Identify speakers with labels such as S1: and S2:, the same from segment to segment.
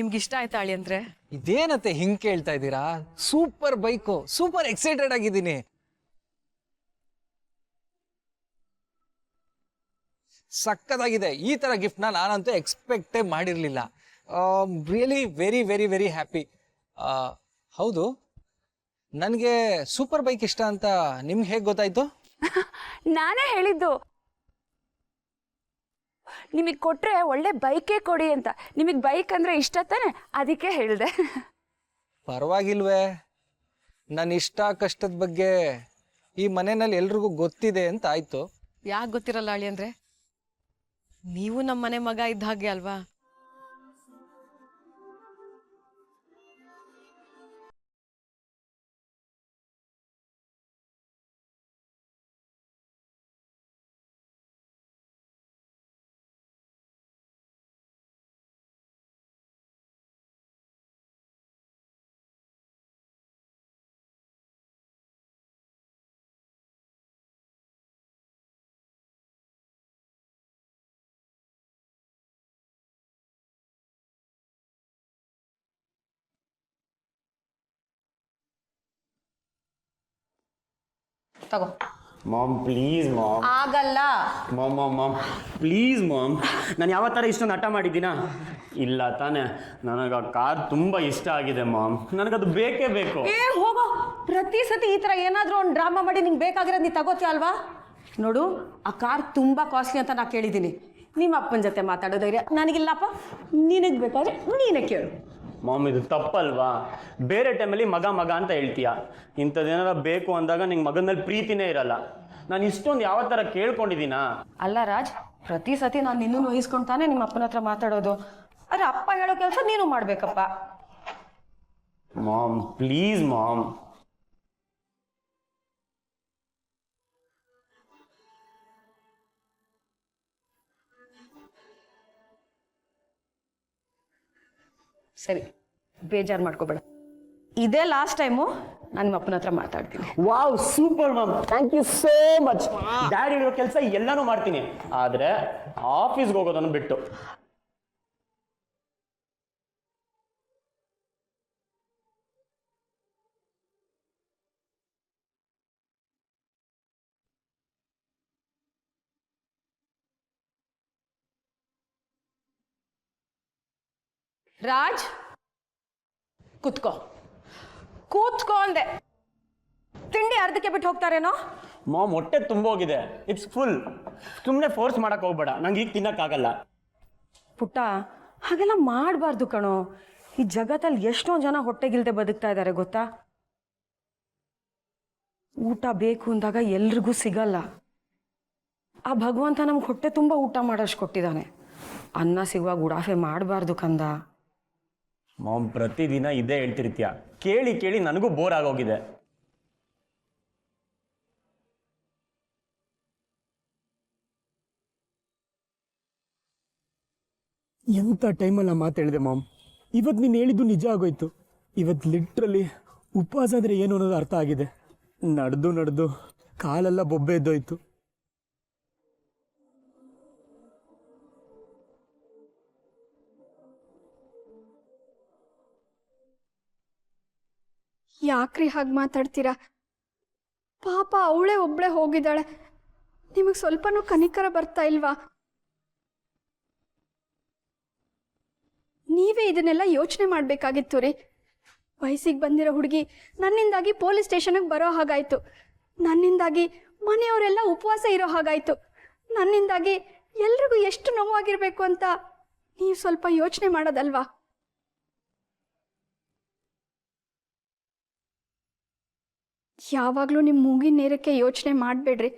S1: ನಿಮ್ಗೆ ಇಷ್ಟ ಆಯ್ತಾ ಅಳಿ ಅಂದ್ರೆ?
S2: ಇದೇನತ್ತೆ ಹಿಂಗ್ ಕೇಳ್ತಾ ಇದ್ದೀರಾ? ಸೂಪರ್ ಬೈಕು, ಸೂಪರ್ ಎಕ್ಸೈಟೆಡ್ ಆಗಿದ್ದೀನಿ. ಸಕ್ಕದಾಗಿದೆ. ಈ ತರ ಗಿಫ್ಟ್ನ ನಾನಂತೂ ಎಕ್ಸ್ಪೆಕ್ಟೇ ಮಾಡಿರ್ಲಿಲ್ಲ. Really very very very happy. ಹೌದು, ನನಗೆ ಸೂಪರ್ ಬೈಕ್ ಇಷ್ಟ ಅಂತ ನಿಮ್ಗೆ ಹೇಗೆ ಗೊತ್ತಾಯ್ತು?
S3: ನಾನೇ ಹೇಳಿದ್ದು. ನಿಮಗೆ ಕೊಟ್ರೆ ಒಳ್ಳೆ ಬೈಕೇ ಕೊಡಿ ಅಂತ. ನಿಮಗೆ ಬೈಕ್ ಅಂದ್ರೆ ಇಷ್ಟ ತಾನೆ, ಅದಕ್ಕೆ ಹೇಳಿದೆ.
S2: ಪರವಾಗಿಲ್ವೇ, ನನ್ನ ಇಷ್ಟ ಕಷ್ಟದ ಬಗ್ಗೆ ಈ ಮನೆಯಲ್ಲಿ ಎಲ್ರಿಗೂ ಗೊತ್ತಿದೆ ಅಂತ ಆಯ್ತು.
S1: ಯಾಕೆ ಗೊತ್ತಿರಲ್ಲ ಅಳಿ ಅಂದ್ರೆ? ನೀವು ನಮ್ಮ ಮನೆ ಮಗ ಇದ್ದ ಹಾಗೆ ಅಲ್ವಾ?
S3: ತಗೋ.
S4: Mom please mom.
S3: ಆಗಲ್ಲ.
S4: Mom please mom. ನಾನು ಯಾವ ಥರ ಇಷ್ಟೊಂದು ಹಠ ಮಾಡಿದ್ದೀನಾ? ಇಲ್ಲ ತಾನೇ. ನನಗೆ ಆ ಕಾರ್ ತುಂಬ ಇಷ್ಟ ಆಗಿದೆ ಮಾಮ್. ನನಗದು ಬೇಕೇ ಬೇಕು.
S5: ಹೋಗೋ. ಪ್ರತಿ ಸತಿ ಈ ಥರ ಏನಾದರೂ ಒಂದು ಡ್ರಾಮಾ ಮಾಡಿ ನಿಂಗೆ ಬೇಕಾಗಿರೋದು ನೀ ತಗೋತೀಯ ಅಲ್ವಾ? ನೋಡು, ಆ ಕಾರ್ ತುಂಬ ಕಾಸ್ಟ್ಲಿ ಅಂತ ನಾ ಕೇಳಿದ್ದೀನಿ. ನಿಮ್ಮ ಅಪ್ಪನ ಜೊತೆ ಮಾತಾಡೋ ಧೈರ್ಯ ನನಗಿಲ್ಲಪ್ಪ. ನಿನಗೆ ಬೇಕಾದ್ರೆ ನೀನೇ ಕೇಳು.
S4: ಮಾಮ್, ಇದು ತಪ್ಪಲ್ವಾ? ಬೇರೆ ಟೈಮಲ್ಲಿ ಮಗ ಮಗ ಅಂತ ಹೇಳ್ತೀಯ. ಇಂಥದ್ದೇನಾರ ಬೇಕು ಅಂದಾಗ ನಿಂಗೆ ಮಗನ ಮೇಲೆ ಪ್ರೀತಿನೇ ಇರಲ್ಲ. ನಾನು ಇಷ್ಟೊಂದು ಯಾವ ಥರ ಕೇಳ್ಕೊಂಡಿದ್ದೀನಾ?
S5: ಅಲ್ಲ ರಾಜ್, ಪ್ರತಿ ಸತಿ ನಾನು ನಿನ್ನೂ ವಹಿಸ್ಕೊಂಡು ತಾನೇ ನಿಮ್ಮ ಅಪ್ಪನ ಹತ್ರ ಮಾತಾಡೋದು. ಆದರೆ ಅಪ್ಪ ಹೇಳೋ ಕೆಲಸ ನೀನು ಮಾಡಬೇಕಪ್ಪ.
S4: Mom please mom.
S5: ಸರಿ, ಬೇಜಾರು ಮಾಡ್ಕೋಬೇಡ. ಇದೇ ಲಾಸ್ಟ್ ಟೈಮು ನಾನು ನಿಮ್ಮ ಅಪ್ಪನ ಹತ್ರ ಮಾತಾಡ್ತೀನಿ.
S4: Wow, super mom, thank you so much. Daddy ಹೇಳೋ ಕೆಲಸ ಎಲ್ಲಾನು ಮಾಡ್ತೀನಿ, ಆದರೆ ಆಫೀಸ್ಗೆ ಹೋಗೋದನ್ನು ಬಿಟ್ಟು.
S5: ರಾಜ್, ಕೂತ್ಕೋ. ಕೂತ್ಕೋ ಅಂದೆ. ತಿಂಡಿ ಅರ್ಧಕ್ಕೆ ಬಿಟ್ಟು ಹೋಗ್ತಾರೇನೋ?
S4: ಮಾಮ್, ಹೊಟ್ಟೆ ತುಂಬೋಗಿದೆ. It's full. ಸುಮ್ಮನೆ ಫೋರ್ಸ್ ಮಾಡಕ್ಕೆ ಹೋಗ್ಬೇಡ, ನಂಗೆ ಈಗ ತಿನ್ನಕ್ಕಾಗಲ್ಲ.
S5: ಪುಟ್ಟ, ಹಾಗೆಲ್ಲ ಮಾಡಬಾರ್ದು ಕಣೋ. ಈ ಜಗತ್ತಲ್ಲಿ ಎಷ್ಟೊಂದು ಜನ ಹೊಟ್ಟೆಗಿಲ್ದೆ ಬದುಕ್ತಾ ಇದ್ದಾರೆ ಗೊತ್ತಾ? ಊಟ ಬೇಕು ಅಂದಾಗ ಎಲ್ರಿಗೂ ಸಿಗಲ್ಲ. ಆ ಭಗವಂತ ನಮ್ಗೆ ಹೊಟ್ಟೆ ತುಂಬ ಊಟ ಮಾಡೋಷ್ಟು ಕೊಟ್ಟಿದ್ದಾನೆ. ಅನ್ನ ಸಿಗುವಾಗ ಉಡಾಫೆ ಮಾಡಬಾರ್ದು ಕಂದ.
S4: ಮಾಮ್, ಪ್ರತಿದಿನ ಇದೇ ಹೇಳ್ತಿರ್ತೀಯ. ಕೇಳಿ ಕೇಳಿ ನನಗೂ ಬೋರ್ ಆಗೋಗಿದೆ.
S6: ಎಂಥ ಟೈಮಲ್ಲಿ ಆ ಮಾತು ಹೇಳಿದೆ ಮಾಮ್. ಇವತ್ತು ನೀನು ಹೇಳಿದ್ದು ನಿಜ ಆಗೋಯ್ತು. ಇವತ್ತು ಲಿಟ್ರಲಿ ಉಪವಾಸ ಅಂದರೆ ಏನು ಅನ್ನೋದು ಅರ್ಥ ಆಗಿದೆ. ನಡೆದು ನಡೆದು ಕಾಲೆಲ್ಲ ಬೊಬ್ಬೆ ಎದ್ದೋಯ್ತು.
S7: ಯಾಕ್ರಿ ಹಾಗೆ ಮಾತಾಡ್ತೀರಾ? ಪಾಪ ಅವಳೇ ಒಬ್ಳೆ ಹೋಗಿದ್ದಾಳೆ. ನಿಮಗೆ ಸ್ವಲ್ಪನೂ ಕನಿಕರ ಬರ್ತಾ ಇಲ್ವಾ? ನೀವೇ ಇದನ್ನೆಲ್ಲ ಯೋಚನೆ ಮಾಡಬೇಕಾಗಿತ್ತು ರೀ. ವಯಸ್ಸಿಗೆ ಬಂದಿರೋ ಹುಡುಗಿ ನನ್ನಿಂದಾಗಿ ಪೊಲೀಸ್ ಸ್ಟೇಷನ್ಗೆ ಬರೋ ಹಾಗಾಯಿತು. ನನ್ನಿಂದಾಗಿ ಮನೆಯವರೆಲ್ಲ ಉಪವಾಸ ಇರೋ ಹಾಗಾಯಿತು. ನನ್ನಿಂದಾಗಿ ಎಲ್ರಿಗೂ ಎಷ್ಟು ನೋವಾಗಿರಬೇಕು ಅಂತ ನೀವು ಸ್ವಲ್ಪ ಯೋಚನೆ ಮಾಡೋದಲ್ವಾ? ಯಾವಾಗಲೂ ನಿಮ್ಮ ಮೂಗಿನ ನೇರಕ್ಕೆ ಯೋಚನೆ ಮಾಡಬೇಡ್ರಿ.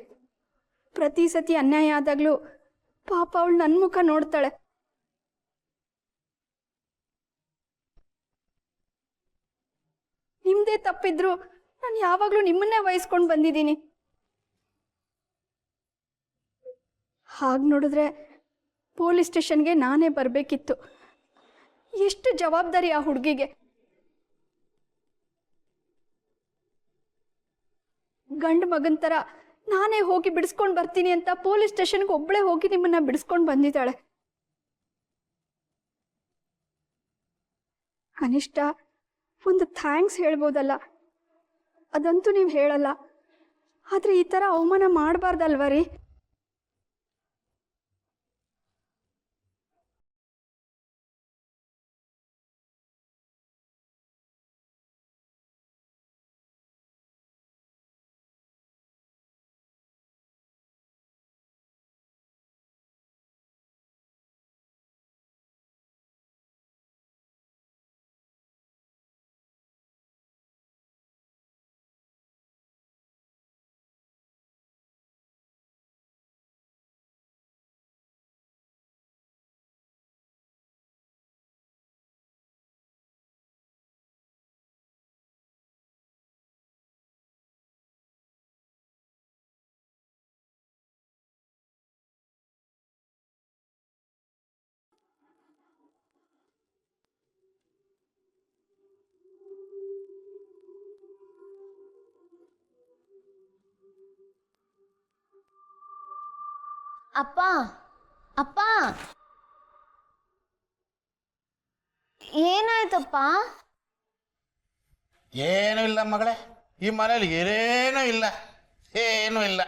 S7: ಪ್ರತಿ ಸತಿ ಅನ್ಯಾಯ ಆದಾಗಲೂ ಪಾಪ ಅವಳು ನನ್ನ ಮುಖ ನೋಡ್ತಾಳೆ. ನಿಮ್ಮದೇ ತಪ್ಪಿದ್ರು ನಾನು ಯಾವಾಗಲೂ ನಿಮ್ಮನ್ನೇ ವಹಿಸ್ಕೊಂಡು ಬಂದಿದ್ದೀನಿ. ಹಾಗೆ ನೋಡಿದ್ರೆ ಪೊಲೀಸ್ ಸ್ಟೇಷನ್ಗೆ ನಾನೇ ಬರಬೇಕಿತ್ತು. ಎಷ್ಟು ಜವಾಬ್ದಾರಿ ಆ ಹುಡುಗಿಗೆ. ಗಂಡು ಮಗನ ಥರ ನಾನೇ ಹೋಗಿ ಬಿಡಿಸ್ಕೊಂಡು ಬರ್ತೀನಿ ಅಂತ ಪೊಲೀಸ್ ಸ್ಟೇಷನ್ಗೆ ಒಬ್ಬಳೇ ಹೋಗಿ ನಿಮ್ಮನ್ನ ಬಿಡಿಸ್ಕೊಂಡು ಬಂದಿದ್ದಾಳೆ. ಕನಿಷ್ಠ ಒಂದು ಥ್ಯಾಂಕ್ಸ್ ಹೇಳ್ಬೋದಲ್ಲ, ಅದಂತೂ ನೀವು ಹೇಳಲ್ಲ. ಆದರೆ ಈ ಥರ ಅವಮಾನ ಮಾಡಬಾರ್ದಲ್ವ ರೀ?
S8: ಅಪ್ಪ ಅಪ್ಪ ಏನಾಯ್ತಪ್ಪ?
S9: ಏನೂ ಇಲ್ಲ ಮಗಳೇ, ಈ ಮನೇಲಿ ಏನೇನೂ ಇಲ್ಲ, ಏನೂ ಇಲ್ಲ.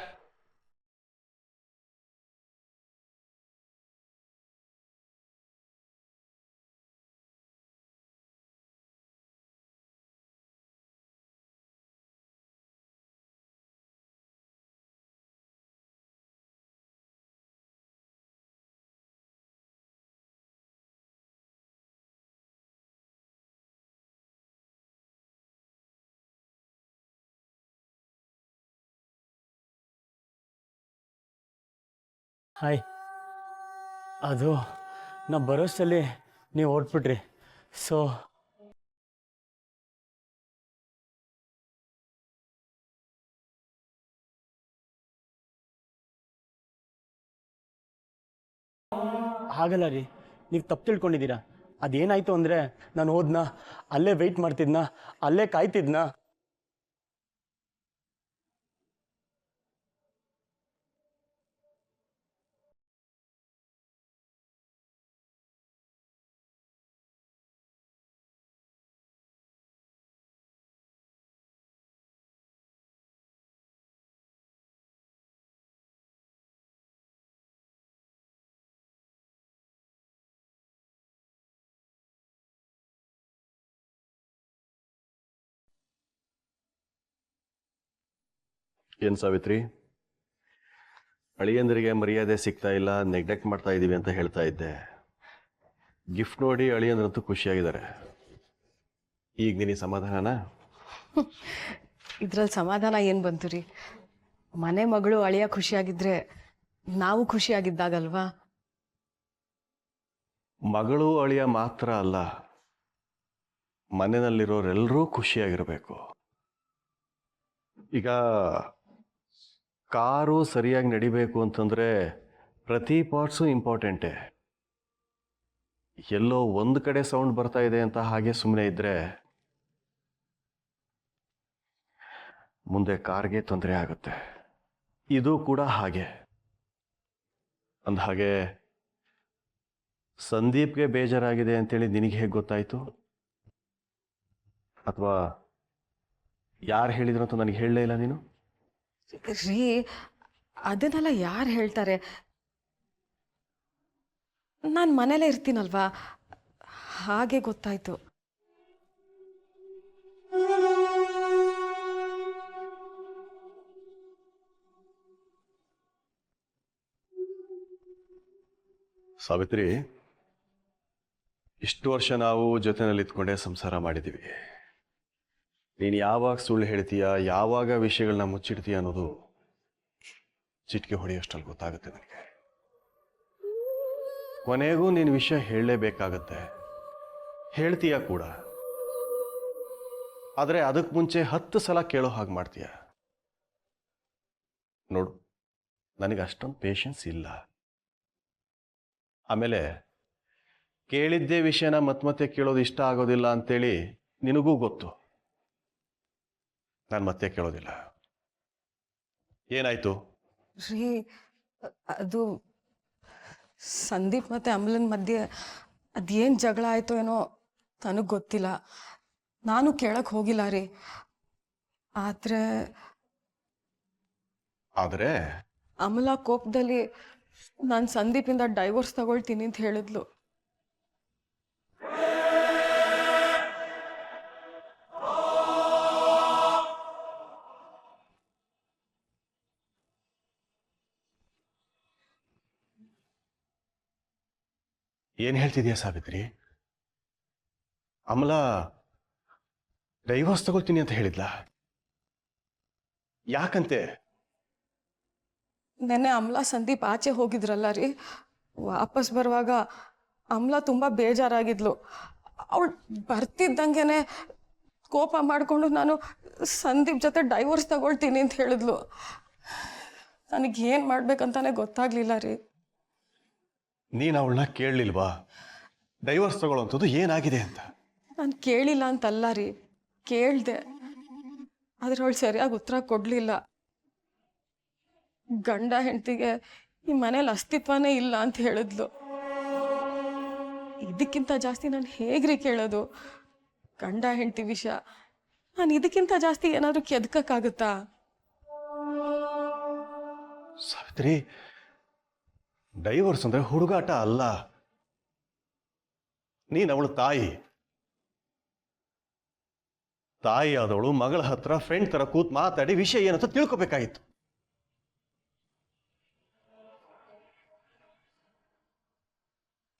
S6: ಹಾಯ್, ಅದು ನಾ ಬರೋಷ್ಟಲ್ಲಿ ನೀವು ಹೊರಟ್ಬಿಟ್ರಿ. ಸೊ ಹಾಗಲ್ಲ ರೀ, ನೀವು ತಪ್ಪು ತಿಳ್ಕೊಂಡಿದ್ದೀರಾ. ಅದೇನಾಯಿತು ಅಂದರೆ ನಾನು ಹೋದ್ನಾ, ಅಲ್ಲೇ ವೆಯ್ಟ್ ಮಾಡ್ತಿದ್ನಾ, ಅಲ್ಲೇ ಕಾಯ್ತಿದ್ನಾ.
S10: ಏನು ಸಾವಿತ್ರಿ, ಅಳಿಯಂದರಿಗೆ ಮರ್ಯಾದೆ ಸಿಗ್ತಾ ಇಲ್ಲ, ನೆಗ್ಲೆಕ್ಟ್ ಮಾಡ್ತಾ ಇದ್ದೀವಿ ಅಂತ ಹೇಳ್ತಾ ಇದ್ದೆ. ಗಿಫ್ಟ್ ನೋಡಿ ಅಳಿಯಂದ್ರಂತೂ ಖುಷಿಯಾಗಿದ್ದಾರೆ. ಈಗ ನಿನಗೆ ಸಮಾಧಾನನಾ?
S1: ಇದ್ರಲ್ಲಿ ಸಮಾಧಾನ ಏನು ಬಂತು ರೀ? ಮನೆ ಮಗಳು ಅಳಿಯ ಖುಷಿಯಾಗಿದ್ರೆ ನಾವು ಖುಷಿಯಾಗಿದ್ದಾಗಲ್ವಾ?
S10: ಮಗಳು ಅಳಿಯ ಮಾತ್ರ ಅಲ್ಲ, ಮನೆಯಲ್ಲಿರೋರೆಲ್ಲರೂ ಖುಷಿಯಾಗಿರಬೇಕು. ಈಗ ಕಾರು ಸರಿಯಾಗಿ ನಡಿಬೇಕು ಅಂತಂದರೆ ಪ್ರತಿ ಪಾರ್ಟ್ಸು ಇಂಪಾರ್ಟೆಂಟೇ. ಎಲ್ಲೋ ಒಂದು ಕಡೆ ಸೌಂಡ್ ಬರ್ತಾ ಇದೆ ಅಂತ ಹಾಗೆ ಸುಮ್ಮನೆ ಇದ್ದರೆ ಮುಂದೆ ಕಾರ್ಗೆ ತೊಂದರೆ ಆಗುತ್ತೆ. ಇದು ಕೂಡ ಹಾಗೆ. ಅಂದಹಾಗೆ ಸಂದೀಪ್ಗೆ ಬೇಜಾರಾಗಿದೆ ಅಂತೇಳಿ ನಿನಗೆ ಹೇಗೆ ಗೊತ್ತಾಯಿತು? ಅಥವಾ ಯಾರು ಹೇಳಿದ್ರು ಅಂತ ನನಗೆ ಹೇಳಲೇ ಇಲ್ಲ ನೀನು?
S1: ರೀ, ಅದನ್ನೆಲ್ಲ ಯಾರು ಹೇಳ್ತಾರೆ? ನಾನು ಮನೇಲೇ ಇರ್ತೀನಲ್ವಾ, ಹಾಗೆ ಗೊತ್ತಾಯ್ತು.
S10: ಸಾವಿತ್ರಿ, ಇಷ್ಟು ವರ್ಷ ನಾವು ಜೊತೆನಲ್ಲಿ ಇದ್ಕೊಂಡೇ ಸಂಸಾರ ಮಾಡಿದ್ದೀವಿ. ನೀನು ಯಾವಾಗ ಸುಳ್ಳು ಹೇಳ್ತೀಯ, ಯಾವಾಗ ವಿಷಯಗಳನ್ನ ಮುಚ್ಚಿಡ್ತೀಯ ಅನ್ನೋದು ಚಿಟಿಕೆ ಹೊಡೆಯೋಷ್ಟಲ್ಲಿ ಗೊತ್ತಾಗುತ್ತೆ ನನಗೆ. ಕೊನೆಗೂ ನೀನು ವಿಷಯ ಹೇಳಲೇಬೇಕಾಗತ್ತೆ, ಹೇಳ್ತೀಯ ಕೂಡ. ಆದರೆ ಅದಕ್ಕೆ ಮುಂಚೆ 10 ಸಲ ಕೇಳೋ ಹಾಗೆ ಮಾಡ್ತೀಯ. ನೋಡು, ನನಗೆ ಅಷ್ಟೊಂದು ಪೇಷನ್ಸ್ ಇಲ್ಲ. ಆಮೇಲೆ ಕೇಳಿದ್ದೇ ವಿಷಯನ ಮತ್ತೆ ಕೇಳೋದು ಇಷ್ಟ ಆಗೋದಿಲ್ಲ ಅಂತೇಳಿ ನಿನಗೂ ಗೊತ್ತು. ನಾನು ಮತ್ತೆ ಕೇಳೋದಿಲ್ಲ. ಏನಾಯ್ತು?
S1: ರೀ, ಅದು ಸಂದೀಪ್ ಮತ್ತೆ ಅಮಲನ್ ಮಧ್ಯೆ ಅದೇನು ಜಗಳ ಆಯ್ತು ಏನೋ, ನನಗೆ ಗೊತ್ತಿಲ್ಲ, ನಾನು ಕೇಳಕ್ಕೆ ಹೋಗಿಲ್ಲ ರೀ. ಆದರೆ
S10: ಆದರೆ
S1: ಅಮಲಾ ಕೋಪದಲ್ಲಿ ನಾನು ಸಂದೀಪಿಂದ ಡೈವೋರ್ಸ್ ತಗೊಳ್ತೀನಿ ಅಂತ ಹೇಳಿದ್ಲು.
S10: ಏನು ಹೇಳ್ತಿದ್ಯಾ ಸಾವಿತ್ರಿ? ಅಮಲಾ ಡೈವೋರ್ಸ್ ತಗೊಳ್ತೀನಿ ಅಂತ ಹೇಳಿದ್ಲ? ಯಾಕಂತೆ?
S1: ನೆನ್ನೆ ಅಮಲಾ ಸಂದೀಪ್ ಆಚೆ ಹೋಗಿದ್ರಲ್ಲ ರೀ, ವಾಪಸ್ ಬರುವಾಗ ಅಮಲಾ ತುಂಬ ಬೇಜಾರಾಗಿದ್ಲು. ಅವಳು ಬರ್ತಿದ್ದಂಗೆನೆ ಕೋಪ ಮಾಡಿಕೊಂಡು ನಾನು ಸಂದೀಪ್ ಜೊತೆ ಡೈವೋರ್ಸ್ ತಗೊಳ್ತೀನಿ ಅಂತ ಹೇಳಿದ್ಲು. ನನಗೇನು ಮಾಡ್ಬೇಕಂತಾನೆ ಗೊತ್ತಾಗ್ಲಿಲ್ಲ ರೀ.
S10: ನೀನು ಅವಳನ್ನ ಕೇಳಲಿಲ್ವಾ ಡೈವರ್ಸ್ ತಗೊಳ್ಳೋಂಥದ್ದು ಏನಾಗಿದೆ ಅಂತ?
S1: ನಾನು ಕೇಳಿಲ್ಲ ಅಂತಲ್ಲ ರೀ, ಕೇಳಿದೆ. ಆದರೆ ಅವಳು ಸರಿಯಾಗಿ ಉತ್ತರ ಕೊಡಲಿಲ್ಲ. ಗಂಡ ಹೆಂಡತಿಗೆ ಈ ಮನೇಲಿ ಅಸ್ತಿತ್ವನೇ ಇಲ್ಲ ಅಂತ ಹೇಳಿದ್ಲು. ಇದಕ್ಕಿಂತ ಜಾಸ್ತಿ ನಾನು ಹೇಗ್ರಿ ಕೇಳೋದು? ಗಂಡ ಹೆಂಡತಿ ವಿಷಯ ನಾನು ಇದಕ್ಕಿಂತ ಜಾಸ್ತಿ ಏನಾದರೂ ಕೆದಕಕ್ಕಾಗುತ್ತಾ?
S10: ಸಾವಿತ್ರಿ, ಡೈವರ್ಸ್ ಅಂದ್ರೆ ಹುಡುಗಾಟ ಅಲ್ಲ. ನೀನು ಅವಳು ತಾಯಿ ಆದವಳು ಮಗಳ ಹತ್ರ ಫ್ರೆಂಡ್ ತರ ಕೂತ್ ಮಾತಾಡಿ ವಿಷಯ ಏನಂತ ತಿಳ್ಕೊಬೇಕಾಗಿತ್ತು.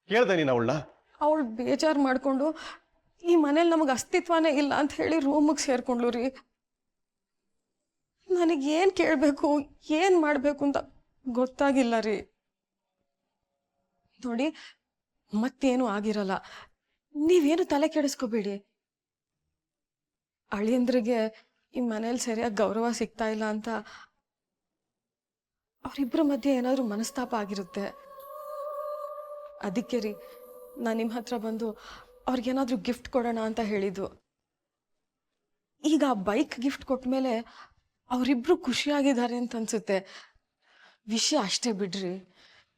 S10: ಕೇಳ್ದೆ ನೀನು ಅವಳನ್ನ?
S1: ಅವಳು ಬೇಜಾರು ಮಾಡಿಕೊಂಡು ಈ ಮನೇಲಿ ನಮಗೆ ಅಸ್ತಿತ್ವನೇ ಇಲ್ಲ ಅಂತ ಹೇಳಿ ರೂಮಿಗೆ ಸೇರ್ಕೊಂಡ್ಲು ರೀ. ನನಗೇನು ಕೇಳಬೇಕು, ಏನು ಮಾಡಬೇಕು ಅಂತ ಗೊತ್ತಾಗಿಲ್ಲ ರೀ. ನೋಡಿ, ಮತ್ತೇನು ಆಗಿರಲ್ಲ, ನೀವೇನು ತಲೆ ಕೆಡಿಸ್ಕೋಬೇಡಿ. ಅಳಿಯಂದ್ರಿಗೆ ಈ ಮನೇಲಿ ಸರಿಯಾಗಿ ಗೌರವ ಸಿಗ್ತಾ ಇಲ್ಲ ಅಂತ ಅವರಿಬ್ಬರ ಮಧ್ಯೆ ಏನಾದರೂ ಮನಸ್ತಾಪ ಆಗಿರುತ್ತೆ. ಅದಕ್ಕೆ ರೀ ನಾನು ನಿಮ್ಮ ಹತ್ರ ಬಂದು ಅವ್ರಿಗೇನಾದರೂ ಗಿಫ್ಟ್ ಕೊಡೋಣ ಅಂತ ಹೇಳಿದ್ದು. ಈಗ ಆ ಬೈಕ್ ಗಿಫ್ಟ್ ಕೊಟ್ಮೇಲೆ ಅವರಿಬ್ರು ಖುಷಿಯಾಗಿದ್ದಾರೆ ಅಂತ ಅನ್ಸುತ್ತೆ. ವಿಷಯ ಅಷ್ಟೇ ಬಿಡ್ರಿ.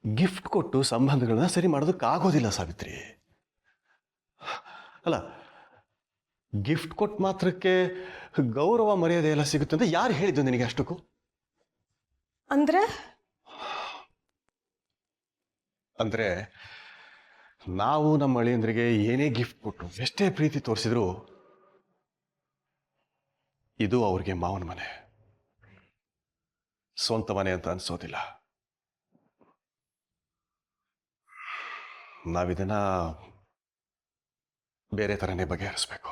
S10: ಗಿಫ್ಟ್ ಕೊಟ್ಟು ಸಂಬಂಧಗಳನ್ನ ಸರಿ ಮಾಡೋದಕ್ಕಾಗೋದಿಲ್ಲ ಸಾವಿತ್ರಿ. ಅಲ್ಲ, ಗಿಫ್ಟ್ ಕೊಟ್ಟ ಮಾತ್ರಕ್ಕೆ ಗೌರವ ಮರ್ಯಾದೆ ಎಲ್ಲ ಸಿಗುತ್ತೆ ಅಂತ ಯಾರು ಹೇಳಿದ್ದು ನಿನಗೆ ಅಷ್ಟಕ್ಕೂ? ಅಂದ್ರೆ ನಾವು ನಮ್ಮ ಅಳಿಯಂದ್ರಿಗೆ ಏನೇ ಗಿಫ್ಟ್ ಕೊಟ್ಟು ಎಷ್ಟೇ ಪ್ರೀತಿ ತೋರಿಸಿದ್ರು ಇದು ಅವ್ರಿಗೆ ಮಾವನ ಮನೆ, ಸ್ವಂತ ಮನೆ ಅಂತ ಅನ್ಸೋದಿಲ್ಲ. ನಾವಿದನ್ನ ಬೇರೆ ಥರನೇ ಬಗೆಹರಿಸ್ಬೇಕು.